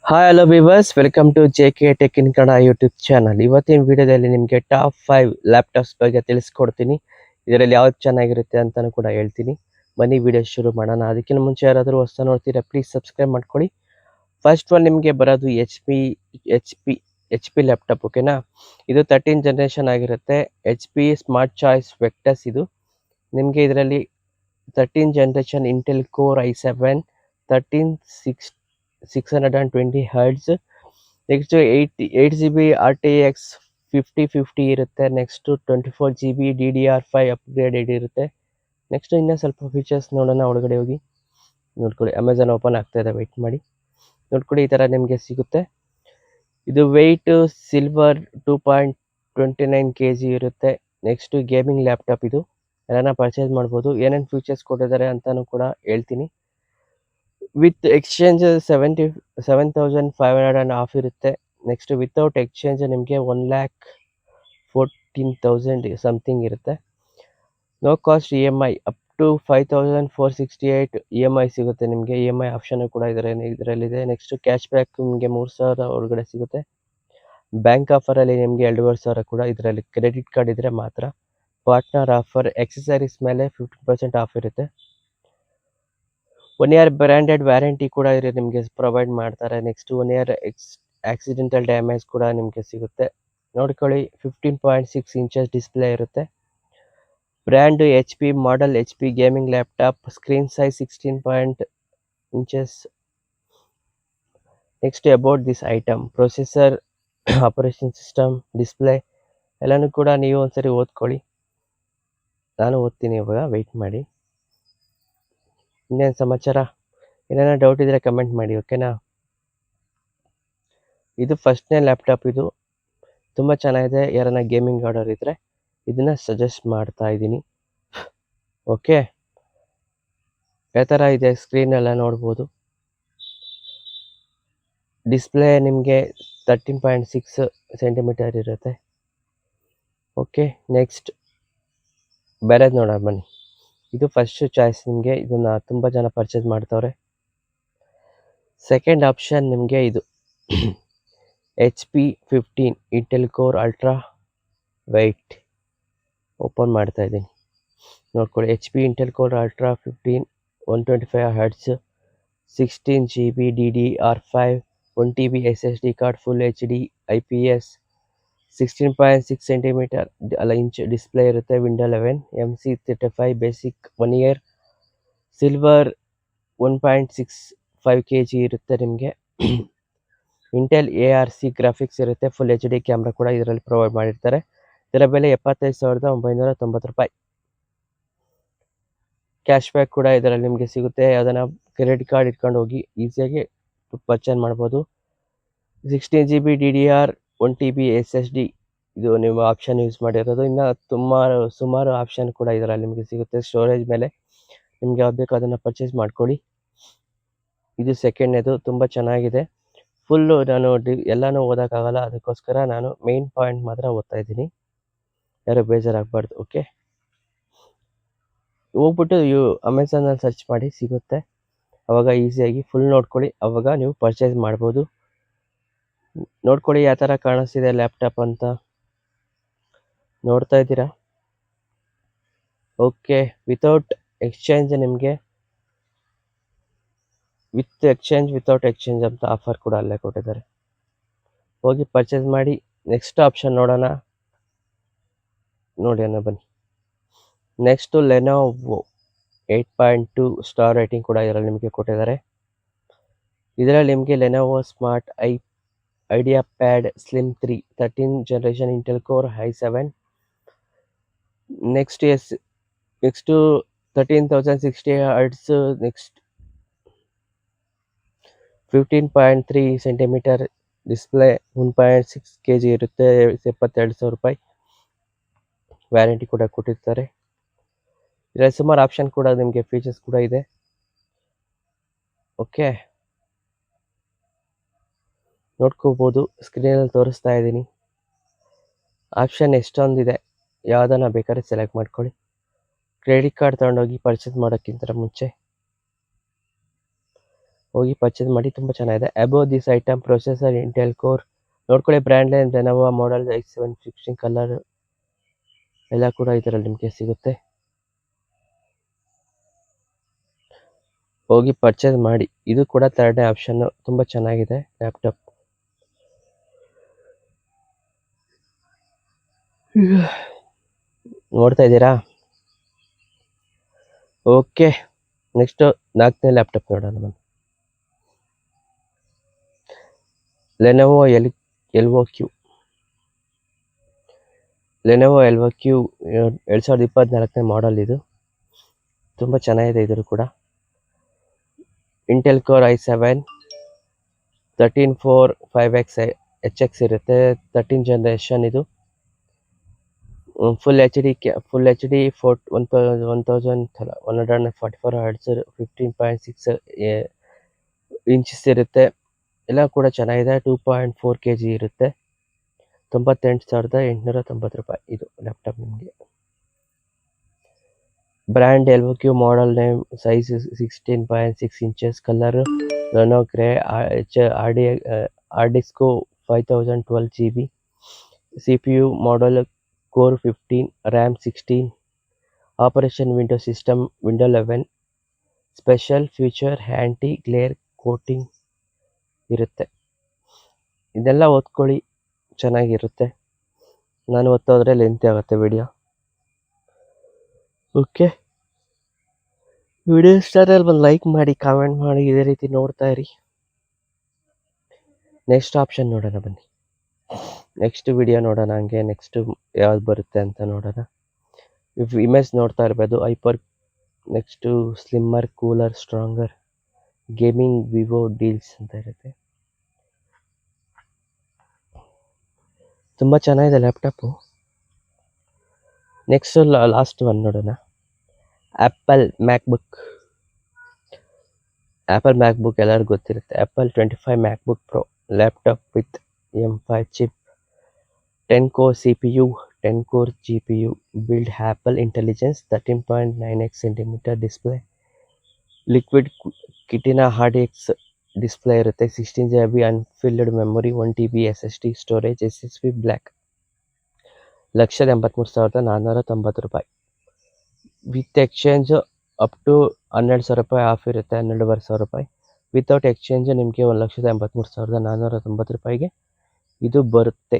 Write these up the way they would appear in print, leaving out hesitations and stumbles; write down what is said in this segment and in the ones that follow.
Hi hello viewers, welcome to JK tech in Kannada YouTube channel. ಇವತ್ತಿನ ವಿಡಿಯೋದಲ್ಲಿ ನಿಮಗೆ top 5 laptops ಬಗ್ಗೆ ತಿಳಿಸ್ಕೊಡ್ತೀನಿ. ಇದರಲ್ಲಿ ಯಾವ್ದು ಚೆನ್ನಾಗಿರುತ್ತೆ ಅಂತಲೂ ಕೂಡ ಹೇಳ್ತೀನಿ. ಬನ್ನಿ ವಿಡಿಯೋ ಶುರು ಮಾಡೋಣ. ಅದಕ್ಕಿಂತ ಮುಂಚೆ ಯಾರಾದರೂ ಹೊಸ ನೋಡ್ತೀರಾ ಪ್ಲೀಸ್ ಸಬ್ಸ್ಕ್ರೈಬ್ ಮಾಡ್ಕೊಳ್ಳಿ. ಫಸ್ಟ್ ಒನ್ ನಿಮಗೆ ಬರೋದು ಎಚ್ ಪಿ ಲ್ಯಾಪ್ಟಾಪ್. ಓಕೆನಾ, ಇದು 13 ಜನರೇಷನ್ ಆಗಿರುತ್ತೆ. HP smart choice Victus. ಇದು ನಿಮಗೆ ಇದರಲ್ಲಿ 13 generation Intel core i7 620 hertz. Next 8GB RTX 5050 ಇರುತ್ತೆ. ನೆಕ್ಸ್ಟ್ 24GB DDR5 ಅಪ್ಗ್ರೇಡೆಡ್ ಇರುತ್ತೆ. ನೆಕ್ಸ್ಟ್ ಇನ್ನೂ ಸ್ವಲ್ಪ ಫೀಚರ್ಸ್ ನೋಡೋಣ. ಒಳಗಡೆ ಹೋಗಿ ನೋಡ್ಕೊಳ್ಳಿ. ಅಮೆಝಾನ್ ಓಪನ್ ಆಗ್ತಾ ಇದೆ, ವೆಯ್ಟ್ ಮಾಡಿ. ನೋಡ್ಕೊಳ್ಳಿ, ಈ ಥರ ನಿಮಗೆ ಸಿಗುತ್ತೆ. ಇದು ವೆಯ್ಟ್ ಸಿಲ್ವರ್ 2.29 kg ಇರುತ್ತೆ. Next gaming laptop. ಇದು ಎಲ್ಲಾನ ಪರ್ಚೇಸ್ ಮಾಡ್ಬೋದು. ಏನೇನು ಫೀಚರ್ಸ್ ಕೊಟ್ಟಿದ್ದಾರೆ ಅಂತಲೂ ಕೂಡ ಹೇಳ್ತೀನಿ. ವಿತ್ ಎಕ್ಸ್ಚೇಂಜ್ 7,500 ಆ್ಯಂಡ್ ಆಫ್ ಇರುತ್ತೆ. ನೆಕ್ಸ್ಟ್ ವಿತೌಟ್ ಎಕ್ಸ್ಚೇಂಜ್ ನಿಮಗೆ 1,14,000 ಸಮಥಿಂಗ್ ಇರುತ್ತೆ. No cost EMI up to 5,468 EMI ಸಿಗುತ್ತೆ ನಿಮಗೆ. EMI ಆಪ್ಷನ್ ಕೂಡ ಇದರಲ್ಲಿದೆ. ನೆಕ್ಸ್ಟ್ ಕ್ಯಾಶ್ ಬ್ಯಾಕ್ ನಿಮಗೆ 3,000 ಒಳಗಡೆ ಸಿಗುತ್ತೆ. ಬ್ಯಾಂಕ್ ಆಫರಲ್ಲಿ ನಿಮಗೆ 2,500 ಕೂಡ ಇದರಲ್ಲಿ ಕ್ರೆಡಿಟ್ ಕಾರ್ಡ್ ಇದ್ದರೆ ಮಾತ್ರ. ಪಾರ್ಟ್ನರ್ ಆಫರ್, ಎಕ್ಸಸರೀಸ್ ಮೇಲೆ 50% ಆಫ್ ಇರುತ್ತೆ. 1 year ಬ್ರ್ಯಾಂಡೆಡ್ ವ್ಯಾರಂಟಿ ಕೂಡ ನಿಮಗೆ ಪ್ರೊವೈಡ್ ಮಾಡ್ತಾರೆ. ನೆಕ್ಸ್ಟ್ 1 year ಆಕ್ಸಿಡೆಂಟಲ್ ಡ್ಯಾಮೇಜ್ ಕೂಡ ನಿಮಗೆ ಸಿಗುತ್ತೆ. ನೋಡ್ಕೊಳ್ಳಿ, 15.6 ಇಂಚಸ್ ಡಿಸ್ಪ್ಲೇ ಇರುತ್ತೆ. Brand HP, model HP gaming laptop. Screen size 16 inches. Next about this item, processor, operation system, display ಎಲ್ಲನೂ ಕೂಡ ನೀವು ಒಂದ್ಸರಿ ಓದ್ಕೊಳ್ಳಿ. ನಾನು ಓದ್ತೀನಿ ಇವಾಗ, ವೆಯ್ಟ್ ಮಾಡಿ. ಇನ್ನೇನು ಸಮಾಚಾರ? ಏನಾರ ಡೌಟ್ ಇದ್ದರೆ ಕಮೆಂಟ್ ಮಾಡಿ, ಓಕೆನಾ. ಇದು ಫಸ್ಟ್ನೇ ಲ್ಯಾಪ್ಟಾಪ್. ಇದು ತುಂಬ ಚೆನ್ನಾಗಿದೆ. ಯಾರನ್ನ ಗೇಮಿಂಗ್ ಆರ್ಡರ್ ಇದ್ದರೆ ಇದನ್ನು ಸಜೆಸ್ಟ್ ಮಾಡ್ತಾ ಇದ್ದೀನಿ. ಓಕೆ, ಯಾವ ಥರ ಇದೆ ಸ್ಕ್ರೀನ್ ಎಲ್ಲ ನೋಡ್ಬೋದು. ಡಿಸ್ಪ್ಲೇ ನಿಮಗೆ 13.6 ಸೆಂಟಿಮೀಟರ್ ಇರುತ್ತೆ. ಓಕೆ, ನೆಕ್ಸ್ಟ್ ಬೇರೆದು ನೋಡೋಣ ಬನ್ನಿ. ಇದು ಫಸ್ಟ್ ಚಾಯ್ಸ್ ನಿಮಗೆ. ಇದನ್ನು ತುಂಬ ಜನ ಪರ್ಚೇಸ್ ಮಾಡ್ತವ್ರೆ. ಸೆಕೆಂಡ್ ಆಪ್ಷನ್ ನಿಮಗೆ ಇದು HP 15 Intel core ultra white. Open ಮಾಡ್ತಾ ಇದ್ದೀನಿ, ನೋಡ್ಕೊಳ್ಳಿ. HP Intel core ultra 15 125 hertz, 16GB DDR5, 1TB SSD card, full HD IPS, 16.6 centimetre inch display ಇರುತ್ತೆ. Window 11 MC35 basic. 1 year silver 1.65 kg ಇರುತ್ತೆ ನಿಮಗೆ. Intel ARC graphics ಇರುತ್ತೆ. Full HD camera ಕೂಡ ಇದರಲ್ಲಿ provide ಮಾಡಿರ್ತಾರೆ. ಇದರ ಬೆಲೆ 75,990 ರೂಪಾಯಿ. ಕ್ಯಾಶ್ ಬ್ಯಾಕ್ ಕೂಡ ಇದರಲ್ಲಿ ನಿಮಗೆ ಸಿಗುತ್ತೆ. ಯಾವುದನ್ನ ಕ್ರೆಡಿಟ್ ಕಾರ್ಡ್ ಇಟ್ಕೊಂಡು ಹೋಗಿ ಈಸಿಯಾಗಿ ಪರ್ಚೇಸ್ ಮಾಡ್ಬೋದು. 16GB DDR 1TB SSD ಇದು ನೀವು ಆಪ್ಷನ್ ಯೂಸ್ ಮಾಡಿರೋದು. ಇನ್ನು ಸುಮಾರು ಆಪ್ಷನ್ ಕೂಡ ಇದರಲ್ಲಿ ನಿಮಗೆ ಸಿಗುತ್ತೆ. ಸ್ಟೋರೇಜ್ ಮೇಲೆ ನಿಮ್ಗೆ ಯಾವ್ದು ಬೇಕೋ ಅದನ್ನು ಪರ್ಚೇಸ್ ಮಾಡ್ಕೊಳ್ಳಿ. ಇದು ಸೆಕೆಂಡ್ನೇದು, ತುಂಬ ಚೆನ್ನಾಗಿದೆ. ಫುಲ್ಲು ನಾನು ಎಲ್ಲನೂ ಓದೋಕ್ಕಾಗಲ್ಲ, ಅದಕ್ಕೋಸ್ಕರ ನಾನು ಮೇನ್ ಪಾಯಿಂಟ್ ಮಾತ್ರ ಓದ್ತಾ ಇದ್ದೀನಿ. ಯಾರು ಬೇಜಾರಾಗಬಾರ್ದು. ಓಕೆ, ಹೋಗ್ಬಿಟ್ಟು ಅಮೆಝಾನಲ್ಲಿ ಸರ್ಚ್ ಮಾಡಿ, ಸಿಗುತ್ತೆ. ಅವಾಗ ಈಸಿಯಾಗಿ ಫುಲ್ ನೋಡ್ಕೊಳ್ಳಿ, ಅವಾಗ ನೀವು ಪರ್ಚೇಸ್ ಮಾಡ್ಬೋದು. ನೋಡ್ಕೊಳ್ಳಿ ಯಾವ ಥರ ಕಾಣಿಸ್ತಿದೆ ಲ್ಯಾಪ್ಟಾಪ್ ಅಂತ. ನೋಡ್ತಾ ಇದ್ದೀರಾ? ಓಕೆ, ವಿತೌಟ್ ಎಕ್ಸ್ಚೇಂಜ್ ನಿಮಗೆ ವಿತೌಟ್ ಎಕ್ಸ್ಚೇಂಜ್ ಅಂತ ಆಫರ್ ಕೂಡ ಅಲ್ಲೇ ಕೊಟ್ಟಿದ್ದಾರೆ. ಹೋಗಿ ಪರ್ಚೇಸ್ ಮಾಡಿ. ನೆಕ್ಸ್ಟ್ ಆಪ್ಷನ್ ನೋಡೋಣ ಬನ್ನಿ. ನೆಕ್ಸ್ಟು ಲೆನೋವೋ 8.2 ಸ್ಟಾರ್ ರೇಟಿಂಗ್ ಕೂಡ ಇದರಲ್ಲಿ ನಿಮಗೆ ಕೊಟ್ಟಿದ್ದಾರೆ. ಇದರಲ್ಲಿ ನಿಮಗೆ Lenovo smart IdeaPad slim 3 13 generation Intel core i7. Next 13,060 hertz. Next 15.3 centimetre display, 1.6 kg ಇರುತ್ತೆ. 72,000 ರೂಪಾಯಿ. ವ್ಯಾರಂಟಿ ಕೂಡ ಕೊಟ್ಟಿರ್ತಾರೆ. ಇದರಲ್ಲಿ ಸುಮಾರು ಆಪ್ಷನ್ ಕೂಡ ನಿಮಗೆ ಫೀಚರ್ಸ್ ಕೂಡ ಇದೆ. ಓಕೆ, ನೋಡ್ಕೋಬೋದು. ಸ್ಕ್ರೀನಲ್ಲಿ ತೋರಿಸ್ತಾ ಇದ್ದೀನಿ. ಆಪ್ಷನ್ ಎಷ್ಟೊಂದಿದೆ, ಯಾವುದನ್ನು ಬೇಕಾದ್ರೆ ಸೆಲೆಕ್ಟ್ ಮಾಡ್ಕೊಳ್ಳಿ. ಕ್ರೆಡಿಟ್ ಕಾರ್ಡ್ ತೊಗೊಂಡೋಗಿ ಪರ್ಚೇಸ್ ಮಾಡೋಕ್ಕಿಂತ ಮುಂಚೆ. ಹೋಗಿ ಪರ್ಚೇಸ್ ಮಾಡಿ, ತುಂಬ ಚೆನ್ನಾಗಿದೆ. Above this item processor Intel core ನೋಡ್ಕೊಳ್ಳಿ, brand line Lenovo model i7-16 colour ಎಲ್ಲ ಕೂಡ ಇದರಲ್ಲಿ ನಿಮಗೆ ಸಿಗುತ್ತೆ. ಹೋಗಿ ಪರ್ಚೇಸ್ ಮಾಡಿ. ಇದು ಕೂಡ 3rd ಆಪ್ಷನ್, ತುಂಬ ಚೆನ್ನಾಗಿದೆ ಲ್ಯಾಪ್ಟಾಪ್. ನೋಡ್ತಾ ಇದ್ದೀರಾ? ಓಕೆ, ನೆಕ್ಸ್ಟ್ 4ನೇ ಲ್ಯಾಪ್ಟಾಪ್ ನೋಡೋಣ ಬನ್ನಿ. Lenovo LOQ. ಲೆನೋವೊ ಎಲ್ವೊ-ಕ್ಯೂ 2024ನೇ ಮಾಡೆಲ್. ಇದು ತುಂಬ ಚೆನ್ನಾಗಿದೆ. ಇದ್ರು ಕೂಡ Intel core i7 1345X HX ಇರುತ್ತೆ, 13 ಜನರೇಷನ್. ಇದು full H D 1144 hertz, 15.6 inches ಇರುತ್ತೆ. ಎಲ್ಲ ಕೂಡ ಚೆನ್ನಾಗಿದೆ. 2.4 kg ಇರುತ್ತೆ. 98,890 ರೂಪಾಯಿ ಇದು ಲ್ಯಾಪ್ಟಾಪ್ ನಿಮಗೆ. Brand LOQ, model name, size 16.6 inches, colour ರೆನೋ grey, hard disk 5012 GB, CPU model core 15, RAM 16, operation window system window 11, special future anti glare coating ಇರುತ್ತೆ. ಇದೆಲ್ಲ ಓದ್ಕೊಳ್ಳಿ, ಚೆನ್ನಾಗಿರುತ್ತೆ. ನಾನು ಓದ್ತೋದ್ರೆ ಲೆಂತಿ ಆಗುತ್ತೆ ವಿಡಿಯೋ. ಓಕೆ, ವಿಡಿಯೋ ಇಷ್ಟ ಆದರೆ ಒಂದು ಲೈಕ್ ಮಾಡಿ, ಕಾಮೆಂಟ್ ಮಾಡಿ, ಇದೇ ರೀತಿ ನೋಡ್ತಾ ಇರಿ. ನೆಕ್ಸ್ಟ್ ಆಪ್ಷನ್ ನೋಡೋಣ ಬನ್ನಿ. ನೆಕ್ಸ್ಟ್ ವಿಡಿಯೋ ನೋಡೋಣ. ಹಂಗೆ ನೆಕ್ಸ್ಟ್ ಯಾವ್ದು ಬರುತ್ತೆ ಅಂತ ನೋಡೋಣ. ಇಮೇಜ್ ನೋಡ್ತಾ ಇರ್ಬೋದು. Next slimmer, cooler, stronger, gaming, Vivo deals ಅಂತ ಇರುತ್ತೆ. ತುಂಬ ಚೆನ್ನಾಗಿದೆ ಲ್ಯಾಪ್ಟಾಪು. ನೆಕ್ಸ್ಟ್ ಲಾಸ್ಟ್ ಒನ್ ನೋಡೋಣ. ಆ್ಯಪಲ್ ಮ್ಯಾಕ್ಬುಕ್ ಎಲ್ಲರಿಗೂ ಗೊತ್ತಿರುತ್ತೆ. Apple 25 MacBook pro laptop with M5 chip, 10 core CPU, 10 core GPU, build Apple intelligence, 13.9x cm display, liquid ಕಿಟಿನ RDX display ಇರುತ್ತೆ, 16 GB unified memory, 1 TB SSD storage, SSD black. 1,83,490 ರೂಪಾಯಿ. With exchange up to 12,000 ರೂಪಾಯಿ of ಇರುತ್ತೆ, 12,500 ರೂಪಾಯಿ. Without exchange ನಿಮಗೆ 1,83,490 ರೂಪಾಯಿಗೆ ಇದು ಬರುತ್ತೆ.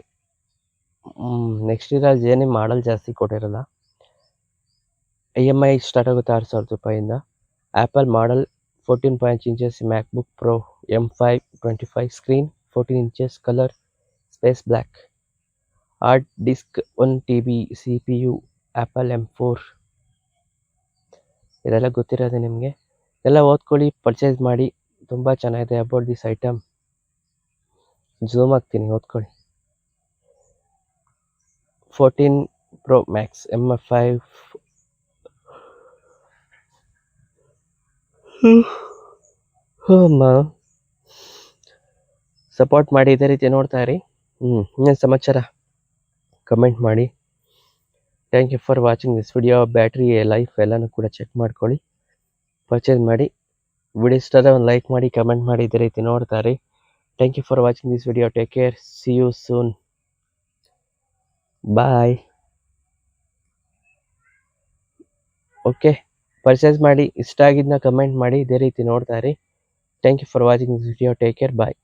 ನೆಕ್ಸ್ಟ್ ಇದ್ರಲ್ಲಿ ಏನೇ ಮಾಡಲ್ ಜಾಸ್ತಿ ಕೊಟ್ಟಿರಲ್ಲ. EMI ಸ್ಟಾರ್ಟ್ ಆಗುತ್ತೆ 6,000 ರೂಪಾಯಿಂದ. ಆ್ಯಪಲ್ ಮಾಡಲ್ 14 inches MacBook pro M5 25 screen, 14 inches, colour space black, hard disk 1 TB, CPU apple M4. ಇದೆಲ್ಲ ಗೊತ್ತಿರೋದೆ ನಿಮಗೆ. ಎಲ್ಲ ಓದ್ಕೊಳ್ಳಿ, ಪರ್ಚೇಸ್ ಮಾಡಿ, ತುಂಬ ಚೆನ್ನಾಗಿದೆ. ಅಬೌಟ್ ದಿಸ್ ಐಟಮ್ ಝೂಮ್ ಆಗ್ತೀನಿ, ಓದ್ಕೊಳ್ಳಿ. 14 Pro Max M5 ಸಪೋರ್ಟ್ ಮಾಡಿ, ಇದೇ ರೀತಿ ನೋಡ್ತಾ ಇರಿ. ಇನ್ನೇನು ಸಮಾಚಾರ ಕಮೆಂಟ್ ಮಾಡಿ. Thank you for watching this video. Battery life ಎಲ್ಲನೂ ಕೂಡ ಚೆಕ್ ಮಾಡ್ಕೊಳ್ಳಿ, ಪರ್ಚೇಸ್ ಮಾಡಿ. ವಿಡಿಯೋ ಇಷ್ಟ ಆದರೆ ಒಂದು ಲೈಕ್ ಮಾಡಿ, ಕಮೆಂಟ್ ಮಾಡಿ, ಇದೇ ರೀತಿ ನೋಡ್ತಾ ಇರಿ. Thank you for watching this video. Take care, see you soon, bye. Okay, purchase ಮಾಡಿ, ಇಷ್ಟ ಆಗಿದ್ದನ್ನ ಕಮೆಂಟ್ ಮಾಡಿ, ಇದೇ ರೀತಿ ನೋಡ್ತಾ ಇರಿ. Thank you for watching this video. Take care, bye.